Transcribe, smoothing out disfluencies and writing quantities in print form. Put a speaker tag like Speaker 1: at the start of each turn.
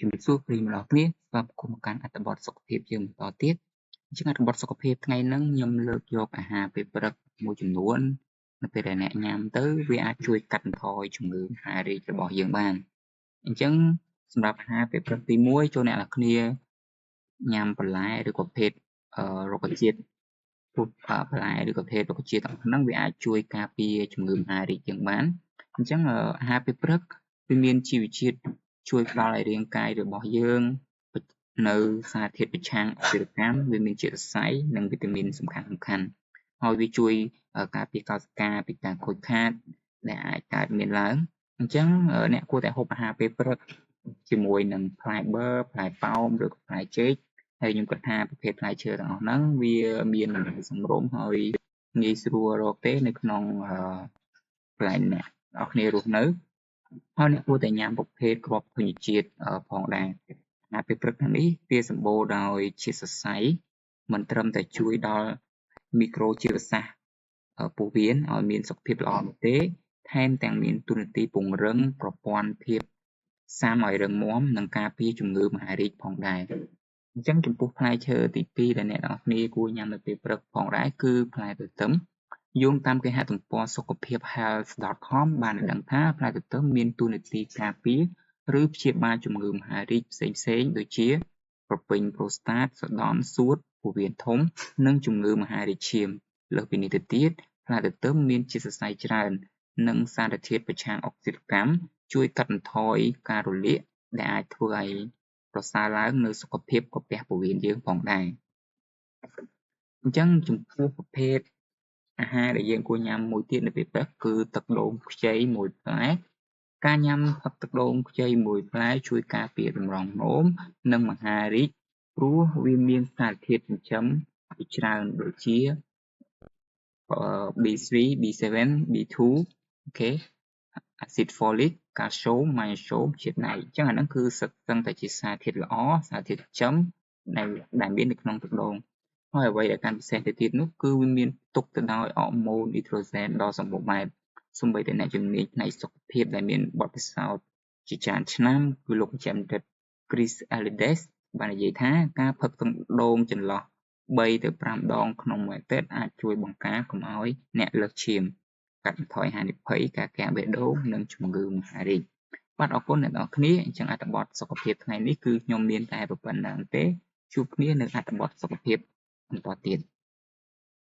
Speaker 1: ជំរាបសួរប្រិយមិត្តទាំងអស់គ្នាស្វាគមន៍មកកាន់អត្ថបទសុខភាពយើងបន្តទៀតអញ្ចឹងអត្ថបទសុខភាពថ្ងៃហ្នឹងខ្ញុំលើកយកអាហារពេលព្រឹកមួយចំនួននៅពេលដែលអ្នកញ៉ាំទៅវាអាចជួយកាត់បន្ថយជំងឺមហារីករបស់យើងបានអញ្ចឹងសម្រាប់អាហារពេលព្រឹកទី1ចូលអ្នកនរគ្នាញ៉ាំបន្លែឬក៏ភេទរុក្ខជាតិបន្លែឬក៏ភេទរុក្ខជាតិទាំងហ្នឹងវាអាចជួយការពារជំងឺមហារីកយើងបានអញ្ចឹងអាហារពេលព្រឹកវាមានជីវជាតិជួយផ្ដល់ឲ្យរាងកាយរបស់យើងនៅសារធាតុប្រឆាំងអុកស៊ីតកម្មវាមានជាតិសរសៃនិងវីតាមីនសំខាន់ហើយវាជួយការពារកោសិកាពីការខូចខាតដែលអាចកើតមានឡើងអញ្ចឹងអ្នកគួរតែហូបអាហារពេលព្រឹកជាមួយនឹងផ្លែបឺផ្លែប៉ោមឬក៏ផ្លែចេកហើយខ្ញុំគិតថាប្រភេទផ្លែឈើទាំងអស់ហ្នឹងវាមានតម្លៃសមរម្យហើយងាយស្រួលរកទេនៅក្នុងកន្លែងអ្នកនរគ្នារស់នៅហើយអ្នកគួរតែញ៉ាំប្រភេទគ្រាប់ធញ្ញជាតិផងដែរអាហារពេលព្រឹកទាំងនេះវាសម្បូរដោយជាតិសរសៃមិនត្រឹមតែជួយដល់មីក្រូជីវសាស្ត្រពោះវៀនឲ្យមានសុខភាពល្អនោះទេថែមទាំងមានទូនាទីពង្រឹងប្រព័ន្ធភាពស៊ាំឲ្យរឹងមាំនិងការពារជំងឺមហារីកផងដែរអញ្ចឹងចំពោះផ្លែឈើទី2ដែលអ្នកនរគ្នាគួរញ៉ាំនៅពេលព្រឹកផងដែរគឺផ្លែទទឹមយោងតាមគេហទំព័រសុខភាព health.com បានដឹងថាផ្លែទទឹមមានទូនាទីការពារឬព្យាបាលជំងឺមហារីកផ្សេងៗដូចជាប្រពេញប្រូស្តាតសដំសួតពោះវៀនធំនិងជំងឺមហារីកឈាមលើសពីនេះទៅទៀតផ្លែទទឹមមានជាតិសរសៃច្រើននិងសារធាតុប្រឆាំងអុកស៊ីតកម្មជួយកាត់បន្ថយការរលាកដែលអាចធ្វើឲ្យប្រសើរឡើងនៅសុខភាពកាពះពោះវៀនយើងផងដែរអញ្ចឹងចំពោះប្រភេទអាហារដែលយើងគួរញ៉ាំមួយទៀតនៅពេលព្រឹកគឺទឹកដូងខ្ចីមួយផ្លែការញ៉ាំទឹកដូងខ្ចីមួយផ្លែជួយការពារតម្រងនោមនិងមហារីកព្រោះវាមានសារធាតុចិញ្ចឹមជាច្រើនដូចជា B3 B7 B2 អូខេអាស៊ីតហ្វូលិកកាល់ស្យូមម៉ាញ៉ាស្យូមជាតិណៃអញ្ចឹងអាហ្នឹងគឺសឹកតែជាសារធាតុល្អសារធាតុចិញ្ចឹមដែលមាននៅក្នុងទឹកដូងហើយអ្វីដែលកាន់ពិសេសទៅទៀតនោះគឺវាមានផ្ទុកទៅដោយអរម៉ូនអ៊ីដ្រូសែនដ៏សម្បូរបែបសូម្បីតែអ្នកជំនាញផ្នែកសុខភាពដែលមានបទពិសោធន៍ជាច្រើនឆ្នាំគឺលោកចាន់រិត Chris Alides បាននិយាយថាការផឹកទឹកដូងចន្លោះ3ទៅ5ដងក្នុងមួយអាទិត្យអាចជួយបង្ការកុំឲ្យអ្នកលើសឈាមកាត់បន្ថយហានិភ័យការការបេះដូងនិងជំងឺមហារីកបាទអរគុណអ្នកនរគ្នាអញ្ចឹងអត្ថបទសុខភាពថ្ងៃនេះគឺខ្ញុំមានតែប៉ុណ្្នឹងទេជួបគ្នានៅអត្ថបទសុខភាពបន្តទៀត